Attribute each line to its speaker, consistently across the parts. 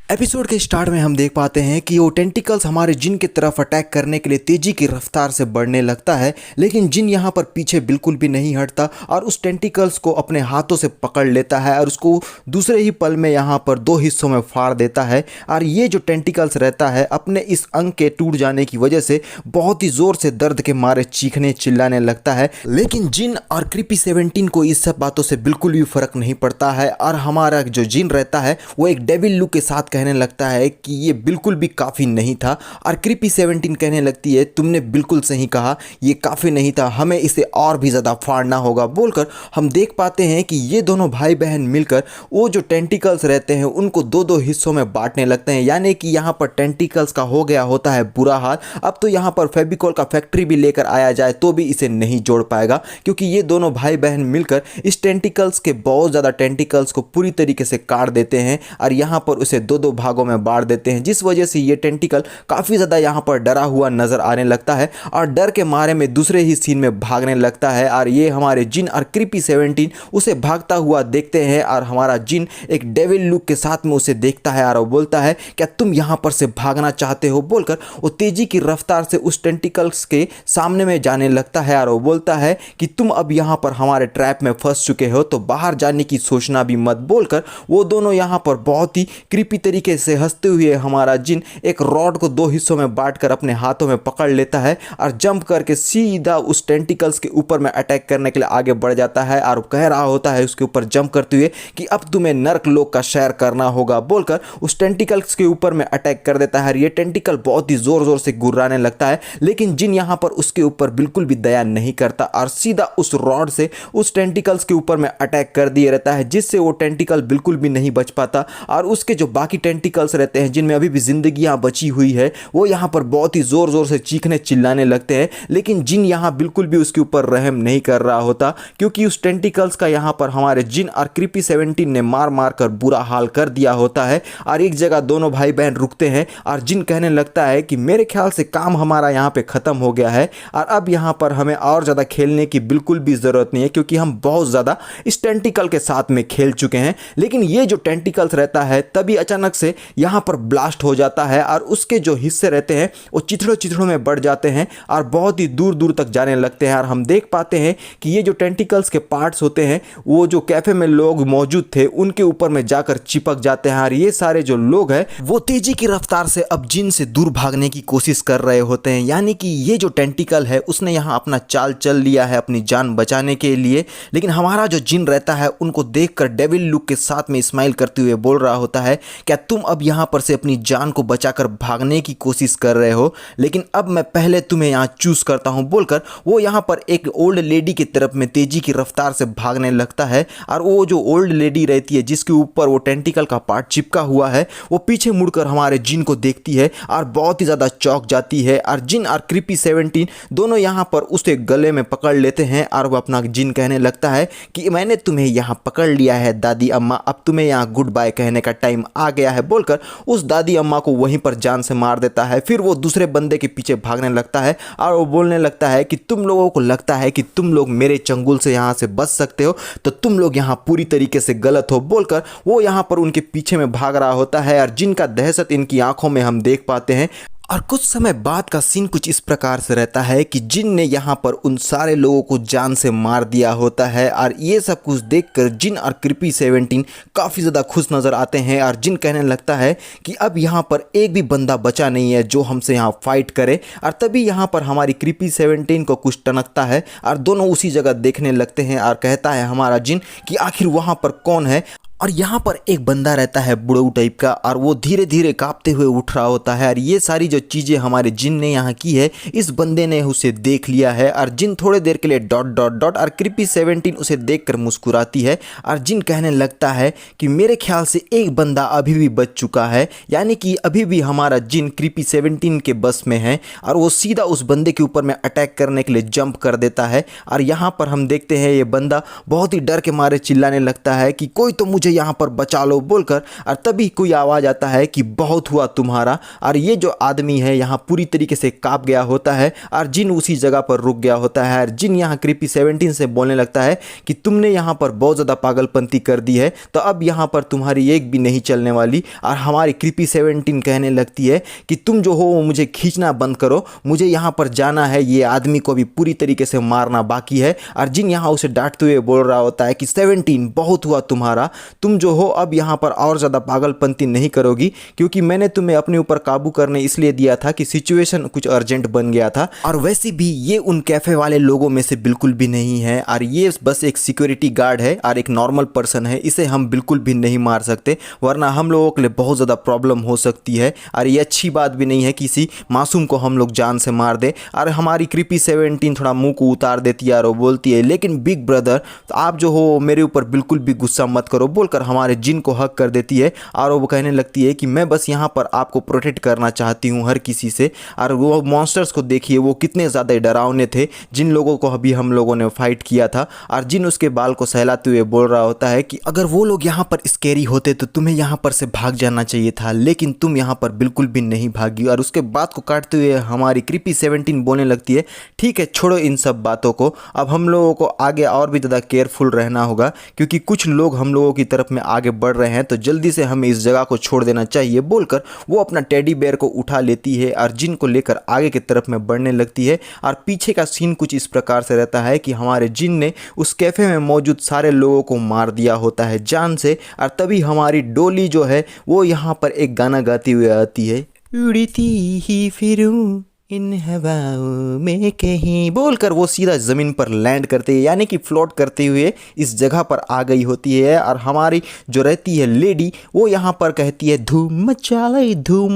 Speaker 1: Episode के start में हम देख पाते हैं कि वो टेंटिकल्स हमारे जिन की तरफ अटैक करने के लिए तेजी की रफ्तार से बढ़ने लगता है, लेकिन जिन यहाँ पर पीछे बिल्कुल भी नहीं हटता और उस टेंटिकल्स को अपने हाथों से पकड़ लेता है और उसको दूसरे ही पल में यहाँ पर दो हिस्सों में फाड़ देता है। और ये जो टेंटिकल्स रहता है अपने इस अंग के टूट जाने की वजह से बहुत ही ज़ोर से दर्द के मारे चीखने चिल्लाने लगता है, लेकिन जिन और क्रीपी 17 को इस सब बातों से बिल्कुल भी फर्क नहीं पड़ता है। और हमारा जो जिन रहता है वो एक डेविल लुक के साथ कहने लगता है कि ये बिल्कुल भी काफ़ी नहीं था। और क्रीपी 17 कहने लगती है तुमने बिल्कुल सही कहा, ये काफ़ी नहीं था, हमें इसे और भी ज़्यादा फाड़ना होगा। बोलकर हम देख पाते हैं कि ये दोनों भाई बहन मिलकर वो जो टेंटिकल्स रहते हैं उनको दो दो हिस्सों में बांटने लगते हैं। यानी कि यहाँ पर टेंटिकल्स का हो गया होता है बुरा हाल। अब तो यहाँ पर फेविकोल का फैक्ट्री भी लेकर आया जाए तो भी इसे नहीं जोड़ पाएगा, क्योंकि ये दोनों भाई बहन मिलकर इस टेंटिकल्स के बहुत ज़्यादा टेंटिकल्स को पूरी तरीके से काट देते हैं और यहाँ पर उसे दो दो भागों में बांट देते हैं, जिस वजह से ये टेंटिकल काफ़ी ज़्यादा यहाँ पर डरा हुआ नजर आने लगता है और डर के मारे में दूसरे ही सीन में भागने लगता है। और ये हमारे जिन और क्रीपी 17 उसे भागता हुआ देखते हैं और हमारा जिन एक डेविल लुक के साथ में उसे देखता है और वो बोलता है क्या तुम यहाँ पर से भागना चाहते हो। बोलकर वो तेजी की रफ्तार से उस टेंटिकल्स के सामने में जाने लगता है और वो बोलता है कि तुम अब यहाँ पर हमारे ट्रैप में फंस चुके हो तो बाहर जाने की सोचना भी मत। बोलकर वो दोनों यहाँ पर बहुत ही क्रीपी तरीके से हंसते हुए हमारा जिन एक रॉड को दो हिस्सों में बांटकर अपने हाथों में पकड़ लेता है और जंप करके सीधा उस टेंटिकल्स के ऊपर में अटैक करने के लिए आगे बढ़ जाता है और कह रहा होता है उसके ऊपर जंप करते हुए कि अब तुम्हें नर्क लोक का सैर करना होगा। बोलकर उस टेंटिकल्स के ऊपर में अटैक कर देता है। ये टेंटिकल बहुत ही जोर जोर से गुर्राने लगता है, लेकिन जिन यहाँ पर उसके ऊपर बिल्कुल भी दया नहीं करता और सीधा उस रॉड से उस टेंटिकल्स के ऊपर में अटैक कर दिए रहता है, जिससे वो टेंटिकल बिल्कुल भी नहीं बच पाता। और उसके जो बाकी टेंटिकल्स रहते हैं जिनमें अभी भी जिंदगियां बची हुई है वो यहाँ पर बहुत ही जोर जोर से चीखने चिल्लाने लगते हैं, लेकिन जिन यहाँ बिल्कुल भी उसके ऊपर रहम नहीं कर रहा होता, क्योंकि उस टेंटिकल्स का यहाँ पर हमारे जिन और क्रीपी 17 ने मार मार कर बुरा हाल कर दिया होता है। और एक जगह दोनों भाई बहन रुकते हैं और जिन कहने लगता है कि मेरे ख्याल से काम हमारा यहाँ पे ख़त्म हो गया है और अब यहाँ पर हमें और ज़्यादा खेलने की बिल्कुल भी ज़रूरत नहीं है, क्योंकि हम बहुत ज़्यादा इस टेंटिकल के साथ में खेल चुके हैं। लेकिन ये जो टेंटिकल्स रहता है तभी अचानक से यहाँ पर ब्लास्ट हो जाता है और उसके जो हिस्से रहते हैं वो चिथड़ों चिथड़ों में बढ़ जाते हैं और बहुत ही दूर दूर तक जाने लगते हैं। और हम देख पाते हैं कि ये जो टेंटिकल्स के पार्ट्स होते हैं वो जो कैफे में लोग मौजूद थे उनके ऊपर में जाकर चिपक जाते हैं और ये सारे जो लोग हैं वो तेजी की रफ्तार से अब जिन से दूर भागने की कोशिश कर रहे होते हैं। यानी कि ये जो टेंटिकल है उसने यहाँ अपना चाल चल लिया है अपनी जान बचाने के लिए, लेकिन हमारा जो जिन रहता है उनको देखकर डेविल लुक के साथ में स्माइल करते हुए बोल रहा होता है क्या तुम अब यहाँ पर से अपनी जान को बचाकर भागने की कोशिश कर रहे हो, लेकिन अब मैं पहले तुम्हें यहाँ चूज करता हूँ। बोलकर वो यहाँ पर एक ओल्ड लेडी की तरफ में तेजी की रफ्तार से भागने लगता है और वो जो ओल्ड लेडी रहती है जिसके ऊपर वो टेंटिकल का पार्ट चिपका हुआ है वो पीछे मुड़कर हमारे जिन को देखती है और बहुत ही ज़्यादा चौंक जाती है। और जिन और क्रीपी 17 दोनों यहाँ पर उसे गले में पकड़ लेते हैं और वो अपना जिन कहने लगता है कि मैंने तुम्हें यहाँ पकड़ लिया है दादी अम्मा, अब तुम्हें यहाँ गुड बाय कहने का टाइम आ गया है। बोलकर उस दादी अम्मा को वहीं पर जान से मार देता है। फिर वो दूसरे बंदे के पीछे भागने लगता है और वो बोलने लगता है कि तुम लोगों को लगता है कि तुम लोग मेरे चंगुल से यहाँ से बच सकते हो तो तुम लोग यहाँ पूरी तरीके से गलत हो। बोलकर वो यहाँ पर उनके पीछे में भाग रहा होता है और जिनका दहशत इनकी आंखों में हम देख पाते हैं। और कुछ समय बाद का सीन कुछ इस प्रकार से रहता है कि जिन ने यहाँ पर उन सारे लोगों को जान से मार दिया होता है और ये सब कुछ देखकर जिन और क्रीपी 17 काफ़ी ज़्यादा खुश नज़र आते हैं और जिन कहने लगता है कि अब यहाँ पर एक भी बंदा बचा नहीं है जो हमसे यहाँ फाइट करे। और तभी यहाँ पर हमारी क्रीपी 17 को कुछ टनकता है और दोनों उसी जगह देखने लगते हैं और कहता है हमारा जिन कि आखिर वहाँ पर कौन है। और यहाँ पर एक बंदा रहता है बुढ़ऊ टाइप का और वो धीरे धीरे कांपते हुए उठ रहा होता है और ये सारी जो चीज़ें हमारे जिन ने यहाँ की है इस बंदे ने उसे देख लिया है। और जिन थोड़े देर के लिए डॉट डॉट डॉट और क्रीपी 17 उसे देखकर मुस्कुराती है और जिन कहने लगता है कि मेरे ख्याल से एक बंदा अभी भी बच चुका है, यानी कि अभी भी हमारा जिन क्रीपी 17 के बस में है। और वो सीधा उस बंदे के ऊपर में अटैक करने के लिए जंप कर देता है और यहाँ पर हम देखते हैं ये बंदा बहुत ही डर के मारे चिल्लाने लगता है कि कोई तो मुझे मुझे यहाँ पर बचा लो बोलकर। और तभी कोई आवाज़ आता है कि बहुत हुआ तुम्हारा। और ये जो आदमी है यहाँ पूरी तरीके से काँप गया होता है और जिन उसी जगह पर रुक गया होता है। और जिन यहाँ क्रीपी 17 से बोलने लगता है कि तुमने यहाँ पर बहुत ज़्यादा पागलपंती कर दी है, तो अब यहाँ पर तुम्हारी एक भी नहीं चलने वाली। और हमारी क्रीपी 17 कहने लगती है कि तुम जो हो वो मुझे खींचना बंद करो, मुझे यहाँ पर जाना है, ये आदमी को भी पूरी तरीके से मारना बाकी है। और जिन यहाँ उसे डांटते हुए बोल रहा होता है कि 17 बहुत हुआ तुम्हारा, तुम जो हो अब यहाँ पर और ज़्यादा पागलपंती नहीं करोगी, क्योंकि मैंने तुम्हें अपने ऊपर काबू करने इसलिए दिया था कि सिचुएशन कुछ अर्जेंट बन गया था। और वैसे भी ये उन कैफ़े वाले लोगों में से बिल्कुल भी नहीं है, और ये बस एक सिक्योरिटी गार्ड है और एक नॉर्मल पर्सन है, इसे हम बिल्कुल भी नहीं मार सकते, वरना हम लोगों के लिए बहुत ज़्यादा प्रॉब्लम हो सकती है। और ये अच्छी बात भी नहीं है किसी मासूम को हम लोग जान से मार दे। और हमारी क्रीपी 17 थोड़ा मुंह को उतार देती है और वो बोलती है, लेकिन बिग ब्रदर आप जो हो मेरे ऊपर बिल्कुल भी गुस्सा मत करो बोलकर हमारे जिन को हक कर देती है। और वो कहने लगती है कि मैं बस यहाँ पर आपको प्रोटेक्ट करना चाहती हूँ हर किसी से। और वो मॉन्स्टर्स को देखिए वो कितने ज़्यादा डरावने थे, जिन लोगों को अभी हम लोगों ने फाइट किया था। और जिन उसके बाल को सहलाते हुए बोल रहा होता है कि अगर वो लोग यहाँ पर स्कैरी होते तो तुम्हें यहाँ पर से भाग जाना चाहिए था, लेकिन तुम यहाँ पर बिल्कुल भी नहीं भागी। और उसके बात को काटते हुए हमारी क्रीपी 17 बोलने लगती है, ठीक है छोड़ो इन सब बातों को, अब हम लोगों को आगे और भी ज़्यादा केयरफुल रहना होगा, क्योंकि कुछ लोग हम लोगों की तरफ में आगे बढ़ रहे हैं, तो जल्दी से हमें इस जगह को छोड़ देना चाहिए बोलकर वो अपना टेडी बेयर को उठा लेती है और जिन को लेकर आगे की तरफ में बढ़ने लगती है। और पीछे का सीन कुछ इस प्रकार से रहता है कि हमारे जिन ने उस कैफ़े में मौजूद सारे लोगों को मार दिया होता है जान से। और तभी हमारी डोली जो है वो यहाँ पर एक गाना गाती हुई आती है, उड़ती ही फिरूं इन हवाओं में कहीं बोलकर वो सीधा ज़मीन पर लैंड करते हैं, यानी कि फ्लोट करते हुए इस जगह पर आ गई होती है। और हमारी जो रहती है लेडी वो यहाँ पर कहती है धूम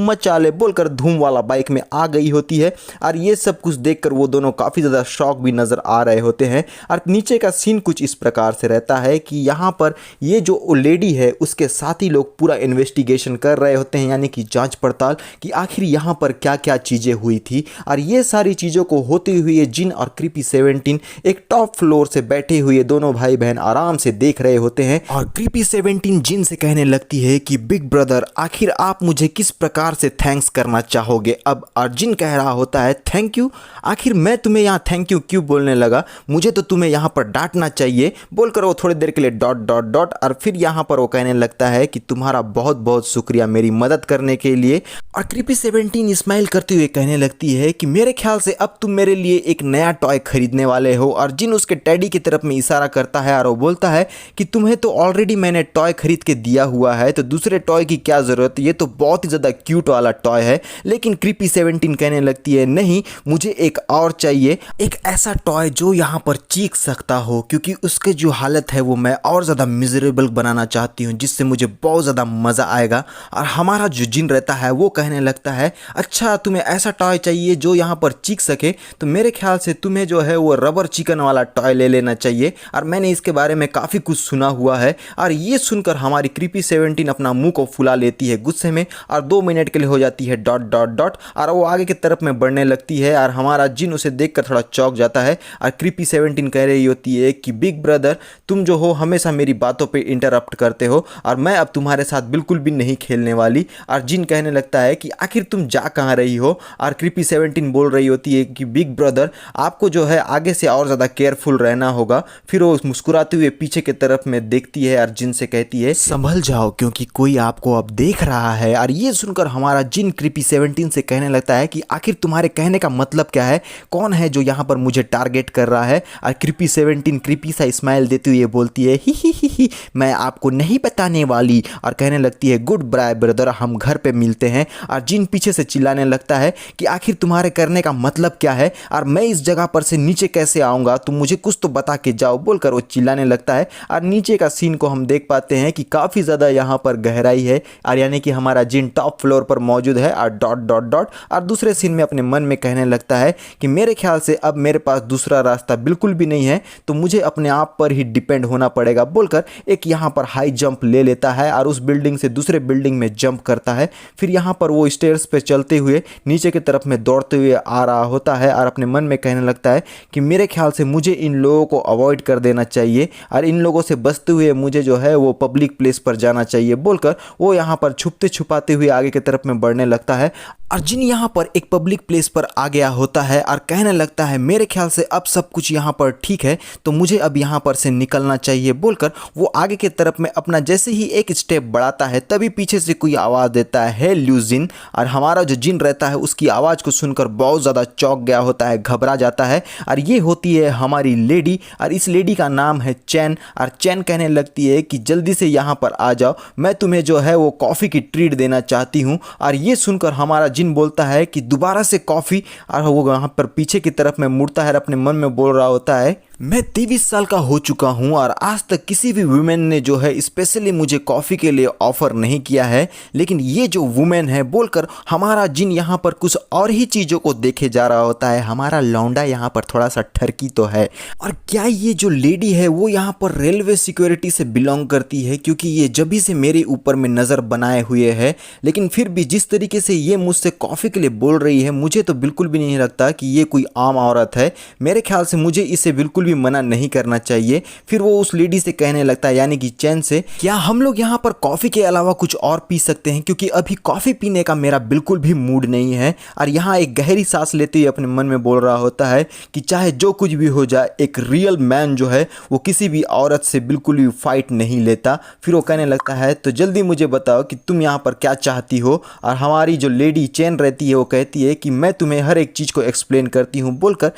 Speaker 1: मचा ले बोलकर धूम वाला बाइक में आ गई होती है। और ये सब कुछ देखकर वो दोनों काफ़ी ज़्यादा शॉक भी नज़र आ रहे होते हैं। और नीचे का सीन कुछ इस प्रकार से रहता है कि यहाँ पर ये जो लेडी है उसके साथ ही लोग पूरा इन्वेस्टिगेशन कर रहे होते हैं, यानी कि जाँच पड़ताल कि आखिर यहाँ पर क्या क्या चीज़ें हुई थी। और ये सारी चीज़ों को होते हुए जिन और क्रीपी 17 एक टॉप फ्लोर से बैठे हुए दोनों भाई बहन आराम से देख रहे होते हैं। और क्रीपी 17 जिन से कहने लगती है कि बिग ब्रदर आखिर आप मुझे किस प्रकार से थैंक्स करना चाहोगे। अब अर्जुन कह रहा होता है थैंक यू, आखिर मैं तुम्हें यहाँ थैंक यू क्यों बोलने लगा, मुझे तो तुम्हें यहाँ पर डांटना चाहिए बोलकर वो थोड़ी देर के लिए डॉट डॉट डॉट। और फिर यहाँ पर वो कहने लगता है कि तुम्हारा बहुत बहुत शुक्रिया मेरी मदद करने के लिए। और क्रीपी 17 स्माइल करते हुए कहने लगती है कि मेरे ख्याल से अब तुम मेरे लिए एक नया टॉय खरीदने वाले हो। और जिन उसके टैडी की तरफ में इशारा करता है और वो बोलता है कि तुम्हें तो ऑलरेडी मैंने टॉय खरीद के दिया हुआ है, तो दूसरे टॉय की क्या ज़रूरत, ये तो बहुत ही ज़्यादा क्यूट वाला टॉय है। लेकिन क्रीपी 17 कहने लगती है नहीं, मुझे एक और चाहिए, एक ऐसा टॉय जो यहाँ पर चीख सकता हो, क्योंकि उसके जो हालत है वो मैं और ज़्यादा मिजरेबल बनाना चाहती हूँ, जिससे मुझे बहुत ज़्यादा मज़ा आएगा। और हमारा जो जिन रहता है वो कहने लगता है अच्छा तुम्हें ऐसा टॉय चाहिए जो यहाँ पर चीख सके, तो मेरे ख्याल से तुम्हें जो है वो रबर चिकन वाला टॉय ले लेना चाहिए, और मैंने इसके बारे में काफ़ी कुछ सुना हुआ है। और ये सुनकर हमारी क्रीपी 17 अपना मुंह को फुला लेती है गुस्से में और 2 मिनट के लिए हो जाती है डॉट डॉट डॉट, और वो आगे की तरफ में बढ़ने लगती है। और हमारा जिन उसे देखकर थोड़ा चौंक जाता है और क्रीपी 17 कह रही होती है कि बिग ब्रदर तुम जो हो हमेशा मेरी बातों पे इंटरप्ट करते हो और मैं अब तुम्हारे साथ बिल्कुल भी नहीं खेलने वाली। और जिन कहने लगता है कि आखिर तुम जा कहाँ रही हो, और क्रीपी 17 बोल रही होती है कि बिग ब्रदर आपको जो है आगे से और ज़्यादा केयरफुल रहना होगा। फिर वो मुस्कुराते हुए पीछे की तरफ में देखती है और जिन से कहती है संभल जाओ क्योंकि कोई आपको अब देख रहा है। और ये सुनकर हमारा जिन क्रीपी 17 से कहने लगता है कि आखिर तुम्हारे कहने का मतलब क्या है, कौन है जो यहाँ पर मुझे टारगेट कर रहा है। और क्रीपी 17 क्रीपी सा स्माइल देते हुए बोलती है ही मैं आपको नहीं बताने वाली, और कहने लगती है गुड बाय ब्रदर हम घर पे मिलते हैं। और जिन पीछे से चिल्लाने लगता है कि आखिर तुम्हारे करने का मतलब क्या है और मैं इस जगह पर से नीचे कैसे आऊँगा, तुम मुझे कुछ तो बता के जाओ बोलकर वो चिल्लाने लगता है। और नीचे का सीन को हम देख पाते हैं कि काफ़ी ज़्यादा यहाँ पर गहराई है, और यानी कि हमारा जिन टॉप फ्लोर पर मौजूद है और डॉट डॉट डॉट। और दूसरे सीन में अपने मन में कहने लगता है कि मेरे ख्याल से अब मेरे पास दूसरा रास्ता बिल्कुल भी नहीं है, तो मुझे अपने आप पर ही डिपेंड होना पड़ेगा बोलकर एक यहाँ पर हाई जंप ले लेता है और उस बिल्डिंग से दूसरे बिल्डिंग में जंप करता है। फिर यहाँ पर वो स्टेयर्स पे चलते हुए नीचे की तरफ में दौड़ते हुए आ रहा होता है और अपने मन में कहने लगता है कि मेरे ख्याल से मुझे इन लोगों को अवॉइड कर देना चाहिए और इन लोगों से बचते हुए मुझे जो है वो पब्लिक प्लेस पर जाना चाहिए बोलकर वो यहाँ पर छुपते छुपाते हुए आगे की तरफ में बढ़ने लगता है। और जिन यहाँ पर एक पब्लिक प्लेस पर आ गया होता है और कहने लगता है मेरे ख्याल से अब सब कुछ यहाँ पर ठीक है तो मुझे अब यहाँ पर से निकलना चाहिए बोलकर वो आगे की तरफ में अपना जैसे ही एक स्टेप बढ़ाता है तभी पीछे से कोई आवाज़ देता है ल्यूजिन। और हमारा जो जिन रहता है उसकी आवाज़ को सुनकर बहुत ज़्यादा चौंक गया होता है, घबरा जाता है और ये होती है हमारी लेडी और इस लेडी का नाम है चैन। और चैन कहने लगती है कि जल्दी से यहाँ पर आ जाओ, मैं तुम्हें जो है वो कॉफ़ी की ट्रीट देना चाहती हूँ। और ये सुनकर हमारा जिन बोलता है कि दोबारा से कॉफ़ी, और वो वहाँ पर पीछे की तरफ में मुड़ता है और अपने मन में बोल रहा होता है मैं 23 साल का हो चुका हूँ और आज तक किसी भी वुमेन ने जो है स्पेशली मुझे कॉफ़ी के लिए ऑफ़र नहीं किया है, लेकिन ये जो वुमेन है बोलकर हमारा जिन यहाँ पर कुछ और ही चीज़ों को देखे जा रहा होता है। हमारा लौंडा यहाँ पर थोड़ा सा ठरकी तो है। और क्या ये जो लेडी है वो यहाँ पर रेलवे सिक्योरिटी से बिलोंग करती है, क्योंकि ये जब भी से मेरे ऊपर में नज़र बनाए हुए है, लेकिन फिर भी जिस तरीके से ये मुझसे कॉफ़ी के लिए बोल रही है मुझे तो बिल्कुल भी नहीं लगता कि ये कोई आम औरत है। मेरे ख्याल से मुझे इसे बिल्कुल मना नहीं करना चाहिए। फिर वो उस लेडी से कहने लगता है यानी कि चैन से, क्या हम लोग यहाँ पर कॉफ़ी के अलावा कुछ और पी सकते हैं, क्योंकि अभी कॉफ़ी पीने का मेरा बिल्कुल भी मूड नहीं है। और यहाँ एक गहरी सांस लेते हुए अपने मन में बोल रहा होता है कि चाहे जो कुछ भी हो जाए एक रियल मैन जो है वो किसी भी औरत से बिल्कुल भी फाइट नहीं लेता। फिर वो कहने लगता है तो जल्दी मुझे बताओ कि तुम यहाँ पर क्या चाहती हो। और हमारी जो लेडी चैन रहती है वो कहती है कि मैं तुम्हें हर एक चीज़ को एक्सप्लेन करती हूँ बोलकर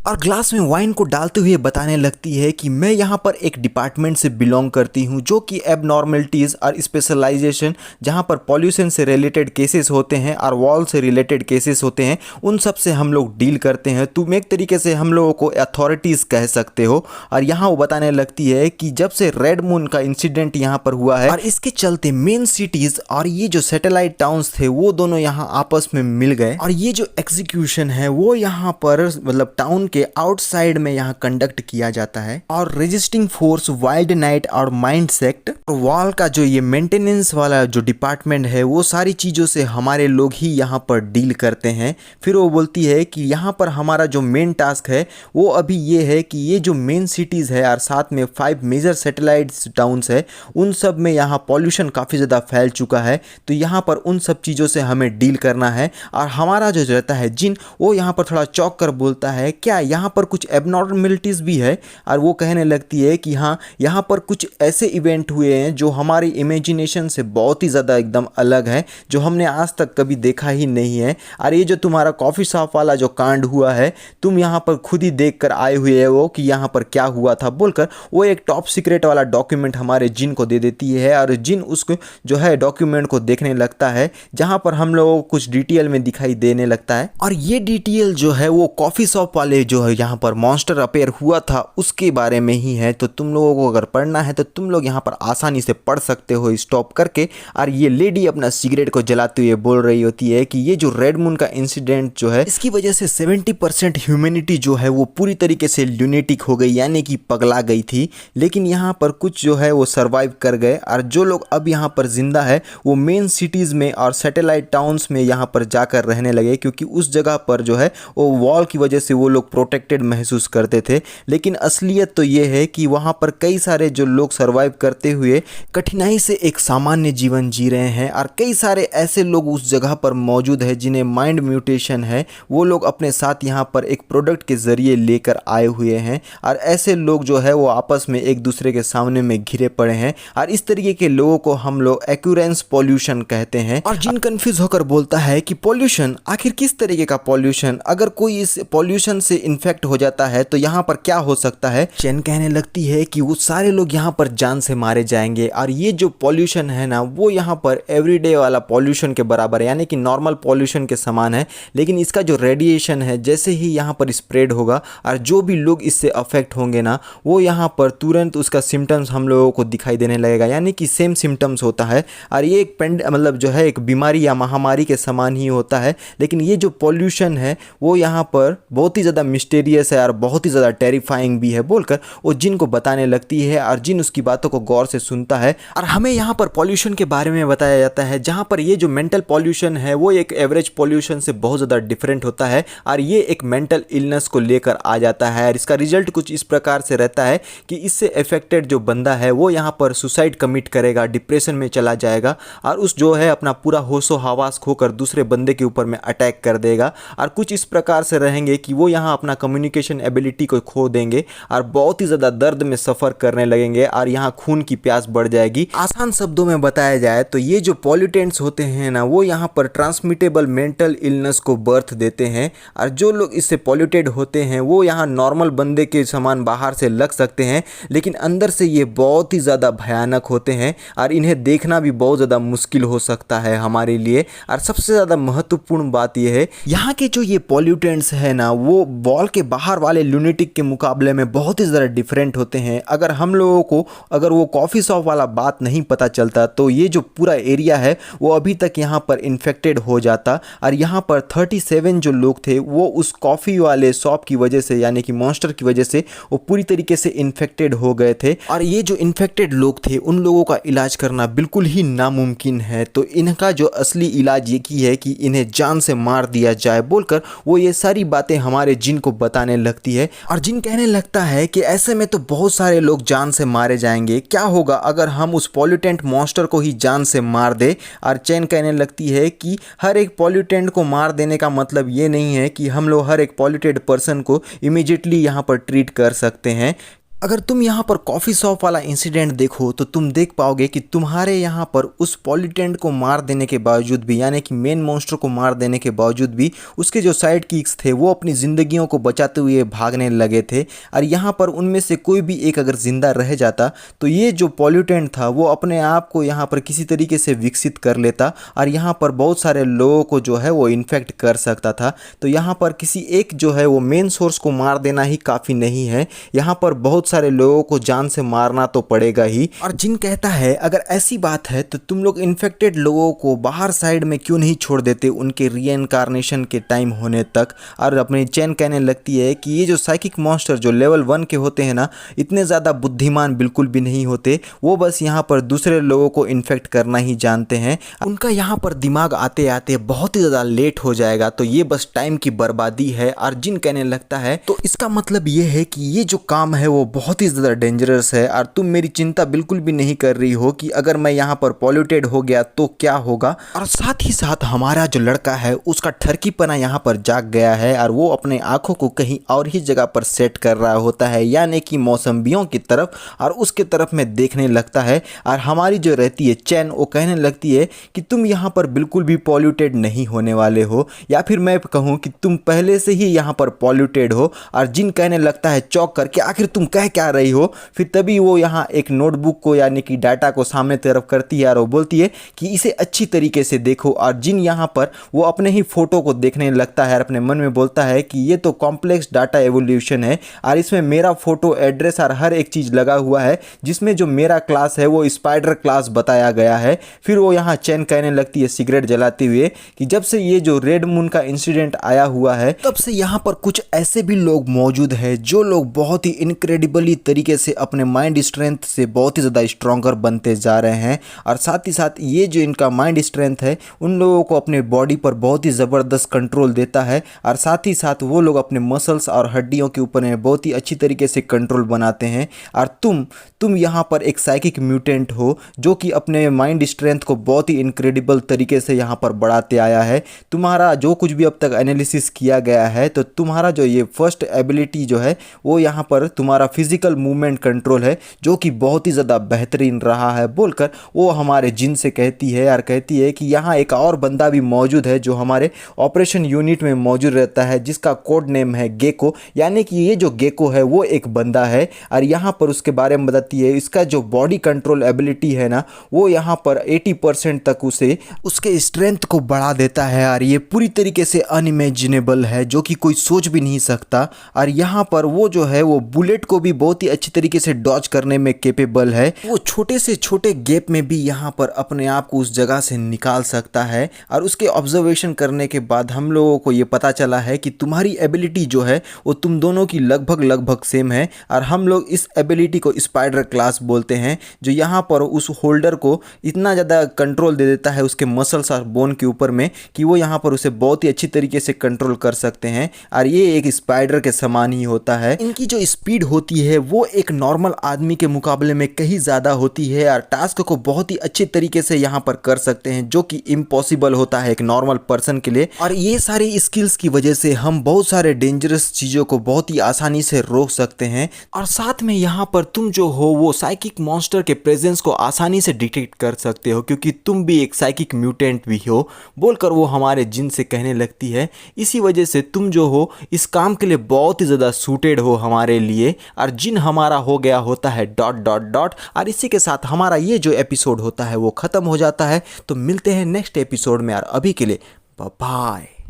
Speaker 1: और ग्लास में वाइन को डालते हुए बताने लगती है कि मैं यहाँ पर एक डिपार्टमेंट से बिलोंग करती हूँ जो कि एबनॉर्मलिटीज़ और स्पेशलाइजेशन, जहाँ पर पॉल्यूशन से रिलेटेड केसेस होते हैं और वॉल से रिलेटेड केसेस होते हैं, उन सब से हम लोग डील करते हैं। तुम एक तरीके से हम लोगों को अथॉरिटीज़ कह सकते हो। और यहाँ वो बताने लगती है कि जब से रेड मून का इंसिडेंट यहाँ पर हुआ है और इसके चलते मेन सिटीज़ और ये जो सैटेलाइट टाउन्स थे वो दोनों यहाँ आपस में मिल गए और ये जो एग्जीक्यूशन है वो यहाँ पर मतलब टाउन के आउटसाइड में यहाँ कंडक्ट किया जाता है। और रजिस्टिंग फोर्स, वाइल्ड नाइट और माइंड सेक्ट वॉल का जो ये मेंटेनेंस वाला जो डिपार्टमेंट है वो सारी चीज़ों से हमारे लोग ही यहाँ पर डील करते हैं। फिर वो बोलती है कि यहाँ पर हमारा जो मेन टास्क है वो अभी ये है कि ये जो मेन सिटीज़ है और साथ में 5 मेजर सैटेलाइट टाउन्स है उन सब में यहाँ पॉल्यूशन काफ़ी ज़्यादा फैल चुका है, तो यहाँ पर उन सब चीज़ों से हमें डील करना है। और हमारा जो रहता है जिन वो यहाँ पर थोड़ा चौंक कर बोलता है क्या यहाँ पर कुछ एबनॉर्मलिटीज़ भी है। और वो कहने लगती है कि हाँ यहाँ पर कुछ ऐसे इवेंट हुए हैं जो हमारी इमेजिनेशन से बहुत ही ज़्यादा एकदम अलग है, जो हमने आज तक कभी देखा ही नहीं है। और ये जो तुम्हारा कॉफ़ी शॉप वाला जो कांड हुआ है तुम यहाँ पर खुद ही देख कर आए हुए हो कि यहाँ पर क्या हुआ था बोलकर वो एक टॉप सीक्रेट वाला डॉक्यूमेंट हमारे जिन को दे देती है। और जिन उसको जो है डॉक्यूमेंट को देखने लगता है जहाँ पर हम लोगों को कुछ डिटेल में दिखाई देने लगता है। और ये डिटेल जो है वो कॉफ़ी शॉप वाले जो है यहाँ पर मॉन्स्टर अपेयर हुआ था उसके बारे में ही है। तो तुम लोगों को अगर पढ़ना है तो तुम लोग यहाँ पर आसानी से पढ़ सकते हो स्टॉप करके। और ये लेडी अपना सिगरेट को जलाते हुए बोल रही होती है कि ये जो रेड मून का इंसिडेंट जो है इसकी वजह से 70% ह्यूमैनिटी जो है वो पूरी तरीके से ल्यूनेटिक हो गई यानी कि पगला गई थी, लेकिन यहाँ पर कुछ जो है वो सर्वाइव कर गए। और जो लोग अब यहाँ पर जिंदा है वो मेन सिटीज़ में और सैटेलाइट टाउन्स में यहाँ पर जाकर रहने लगे, क्योंकि उस जगह पर जो है वो वॉल की वजह से वो लोग प्रोटेक्टेड महसूस करते थे। लेकिन असलियत तो ये है कि वहाँ पर कई सारे जो लोग सर्वाइव करते हुए कठिनाई से एक सामान्य जीवन जी रहे हैं और कई सारे ऐसे लोग उस जगह पर मौजूद है जिन्हें माइंड म्यूटेशन है, वो लोग अपने साथ यहाँ पर एक प्रोडक्ट के ज़रिए लेकर आए हुए हैं। और ऐसे लोग जो है वो आपस में एक दूसरे के सामने में घिरे पड़े हैं और इस तरीके के लोगों को हम लोग एक्यूरेंस पॉल्यूशन कहते हैं। और जिन कंफ्यूज होकर बोलता है कि पॉल्यूशन आखिर किस तरीके का पॉल्यूशन, अगर कोई इस पॉल्यूशन से इन्फेक्ट हो जाता है तो यहाँ पर क्या हो सकता है। चैन कहने लगती है कि वो सारे लोग यहाँ पर जान से मारे जाएंगे और ये जो पॉल्यूशन है ना वो यहाँ पर एवरीडे वाला पॉल्यूशन के बराबर है यानी कि नॉर्मल पॉल्यूशन के समान है, लेकिन इसका जो रेडिएशन है जैसे ही यहाँ पर स्प्रेड होगा और जो भी लोग इससे अफेक्ट होंगे ना वो यहाँ पर तुरंत उसका सिम्टम्स हम लोगों को दिखाई देने लगेगा, यानी कि सेम सिम्टम्स होता है। और ये एक मतलब जो है एक बीमारी या महामारी के समान ही होता है, लेकिन ये जो पॉल्यूशन है वो यहाँ पर बहुत ही ज़्यादा मिस्टीरियस है और बहुत ही ज़्यादा टेरिफाइंग भी है बोलकर वो जिन को बताने लगती है और जिन उसकी बातों को गौर से सुनता है। और हमें यहाँ पर पॉल्यूशन के बारे में बताया जाता है, जहाँ पर ये जो मेंटल पॉल्यूशन है वो एक एवरेज पॉल्यूशन से बहुत ज़्यादा डिफरेंट होता है और ये एक मेंटल इलनेस को लेकर आ जाता है। और इसका रिजल्ट कुछ इस प्रकार से रहता है कि इससे अफेक्टेड जो बंदा है वो यहाँ पर सुसाइड कमिट करेगा, डिप्रेशन में चला जाएगा और उस जो है अपना पूरा होशो हवास खोकर दूसरे बंदे के ऊपर में अटैक कर देगा। और कुछ इस प्रकार से रहेंगे कि वो यहाँ अपना कम्युनिकेशन एबिलिटी को खो देंगे और बहुत ही ज़्यादा दर्द में सफ़र करने लगेंगे और यहाँ खून की प्यास बढ़ जाएगी। आसान शब्दों में बताया जाए तो ये जो पॉल्यूटेंट्स होते हैं ना वो यहाँ पर ट्रांसमिटेबल मेंटल इलनेस को बर्थ देते हैं और जो लोग इससे पॉल्यूटेड होते हैं वो यहाँ नॉर्मल बंदे के समान बाहर से लग सकते हैं, लेकिन अंदर से ये बहुत ही ज़्यादा भयानक होते हैं और इन्हें देखना भी बहुत ज़्यादा मुश्किल हो सकता है हमारे लिए। और सबसे ज़्यादा महत्वपूर्ण बात यह है यहाँ के जो ये पॉल्यूटेंट्स है ना वो बॉल के बाहर वाले लूनेटिक के मुकाबले में बहुत ही ज़्यादा डिफरेंट होते हैं। अगर हम लोगों को अगर वो कॉफ़ी शॉप वाला बात नहीं पता चलता तो ये जो पूरा एरिया है वो अभी तक यहाँ पर इन्फेक्टेड हो जाता और यहाँ पर 37 जो लोग थे वो उस कॉफ़ी वाले शॉप की वजह से यानी कि मॉन्स्टर की वजह से वो पूरी तरीके से इन्फेक्टेड हो गए थे। और ये जो इन्फेक्टेड लोग थे उन लोगों का इलाज करना बिल्कुल ही नामुमकिन है, तो इनका जो असली इलाज ये की है कि इन्हें जान से मार दिया जाए बोलकर वो ये सारी बातें हमारे जिन को बताने लगती है। और जिन कहने लगता है कि ऐसे में तो बहुत सारे लोग जान से मारे जाएंगे, क्या होगा अगर हम उस पॉल्यूटेंट मॉन्स्टर को ही जान से मार दे। और चैन कहने लगती है कि हर एक पॉल्यूटेंट को मार देने का मतलब ये नहीं है कि हम लोग हर एक पॉल्यूटेड पर्सन को इमीडिएटली यहाँ पर ट्रीट कर सकते हैं। अगर तुम यहाँ पर कॉफ़ी शॉप वाला इंसिडेंट देखो तो तुम देख पाओगे कि तुम्हारे यहाँ पर उस पॉल्यूटेंट को मार देने के बावजूद भी यानी कि मेन मॉन्स्टर को मार देने के बावजूद भी उसके जो साइड किक्स थे वो अपनी ज़िंदगियों को बचाते हुए भागने लगे थे। और यहाँ पर उनमें से कोई भी एक अगर ज़िंदा रह जाता तो ये जो पॉल्यूटेंट था वो अपने आप को यहाँ पर किसी तरीके से विकसित कर लेता और यहाँ पर बहुत सारे लोगों को जो है वो इन्फेक्ट कर सकता था। तो यहाँ पर किसी एक जो है वो मेन सोर्स को मार देना ही काफ़ी नहीं है, यहाँ पर बहुत सारे लोगों को जान से मारना तो पड़ेगा ही। और जिन कहता है अगर ऐसी बात है तो तुम लोग इन्फेक्टेड लोगों को बाहर साइड में क्यों नहीं छोड़ देते उनके रीइंकार्नेशन के टाइम होने तक। और अपनी चैन कहने लगती है कि ये जो साइकिक मॉन्स्टर जो लेवल 1 के होते हैं ना इतने ज़्यादा बुद्धिमान बिल्कुल भी नहीं होते, वो बस यहाँ पर दूसरे लोगों को इन्फेक्ट करना ही जानते हैं। उनका यहाँ पर दिमाग आते आते बहुत ही ज़्यादा लेट हो जाएगा, तो ये बस टाइम की बर्बादी है। और जिन कहने लगता है तो इसका मतलब ये है कि ये जो काम है वो बहुत ही ज़्यादा डेंजरस है और तुम मेरी चिंता बिल्कुल भी नहीं कर रही हो कि अगर मैं यहाँ पर पॉल्यूटेड हो गया तो क्या होगा। और साथ ही साथ हमारा जो लड़का है उसका ठरकीपना यहाँ पर जाग गया है और वो अपने आंखों को कहीं और ही जगह पर सेट कर रहा होता है यानी कि मौसम्बियों की तरफ, और उसके तरफ में देखने लगता है। और हमारी जो रहती है चैन वो कहने लगती है कि तुम यहाँ पर बिल्कुल भी पॉल्यूटेड नहीं होने वाले हो, या फिर मैं कहूँ कि तुम पहले से ही यहाँ पर पॉल्यूटेड हो। और जिन कहने लगता है चौंक करके आखिर तुम कह क्या रही हो। फिर तभी वो यहाँ एक नोटबुक को यानी कि डाटा को सामने तरफ करती है और वो बोलती है कि इसे अच्छी तरीके से देखो। और जिन यहाँ पर वो अपने ही फोटो को देखने लगता है और अपने मन में बोलता है कि ये तो कॉम्प्लेक्स डाटा एवोल्यूशन है और इसमें मेरा फोटो एड्रेस और हर एक चीज़ लगा हुआ है, जिसमें जो मेरा क्लास है वो स्पाइडर क्लास बताया गया है। फिर वो यहाँ चैन कहने लगती है सिगरेट जलाते हुए कि जब से ये जो रेड मून का इंसिडेंट आया हुआ है तब से यहाँ पर कुछ ऐसे भी लोग मौजूद हैं जो लोग बहुत ही इनक्रेडिबली तरीके से अपने माइंड स्ट्रेंथ से बहुत ही ज़्यादा स्ट्रॉन्गर बनते जा रहे हैं। और साथ ही साथ ये जो इनका माइंड स्ट्रेंथ है उन लोगों को अपने बॉडी पर बहुत ही ज़बरदस्त कंट्रोल देता है। और साथ ही साथ वो लोग अपने मसल्स और हड्डियों के ऊपर में बहुत ही अच्छी तरीके से कंट्रोल बनाते हैं। और तुम यहाँ पर एक साइकिक म्यूटेंट हो जो कि अपने माइंड स्ट्रेंथ को बहुत ही इनक्रेडिबल तरीके से यहाँ पर बढ़ाते आया है। तुम्हारा जो कुछ भी अब तक एनालिसिस किया गया है तो तुम्हारा जो ये फर्स्ट एबिलिटी जो है वो यहाँ पर तुम्हारा फिजिकल मूवमेंट कंट्रोल है जो कि बहुत ही ज़्यादा बेहतरीन रहा है बोलकर वो हमारे जिन से कहती है। और कहती है कि यहाँ एक और बंदा भी मौजूद है जो हमारे ऑपरेशन यूनिट में मौजूद रहता है जिसका कोड नेम है गेको, यानी कि ये जो गेको है वो एक बंदा है। और यहाँ पर उसके बारे में बताती है इसका जो बॉडी कंट्रोल एबिलिटी है ना वो यहाँ पर 80% तक उसे उसके स्ट्रेंथ को बढ़ा देता है और ये पूरी तरीके से अनइमेजिनेबल है जो कि कोई सोच भी नहीं सकता। और यहाँ पर वो जो है वो बुलेट को भी भी बहुत ही अच्छी तरीके से डॉज करने में केपेबल है। वो छोटे से छोटे गैप में भी यहाँ पर अपने आप को उस जगह से निकाल सकता है। और उसके ऑब्जर्वेशन करने के बाद हम लोगों को ये पता चला है कि तुम्हारी एबिलिटी जो है वो तुम दोनों की लगभग सेम है। और हम लोग इस एबिलिटी को स्पाइडर क्लास बोलते हैं, जो यहाँ पर उस होल्डर को इतना ज़्यादा कंट्रोल दे देता है उसके मसल्स और बोन के ऊपर में कि वो यहाँ पर उसे बहुत ही अच्छी तरीके से कंट्रोल कर सकते हैं। और ये एक स्पाइडर के समान ही होता है। इनकी जो स्पीड होती है वो एक नॉर्मल आदमी के मुकाबले में कहीं ज़्यादा होती है और टास्क को बहुत ही अच्छे तरीके से यहाँ पर कर सकते हैं, जो कि इम्पॉसिबल होता है एक नॉर्मल पर्सन के लिए। और ये सारी स्किल्स की वजह से हम बहुत सारे डेंजरस चीज़ों को बहुत ही आसानी से रोक सकते हैं। और साथ में यहाँ पर तुम जो हो वो साइकिक मॉन्स्टर के प्रेजेंस को आसानी से डिटेक्ट कर सकते हो, क्योंकि तुम भी एक साइकिक म्यूटेंट भी हो बोलकर वो हमारे जिन से कहने लगती है। इसी वजह से तुम जो हो इस काम के लिए बहुत ही ज़्यादा सूटेड हो हमारे लिए। और जिन हमारा हो गया होता है ... और इसी के साथ हमारा ये जो एपिसोड होता है वो ख़त्म हो जाता है। तो मिलते हैं नेक्स्ट एपिसोड में, और अभी के लिए बाय बाय।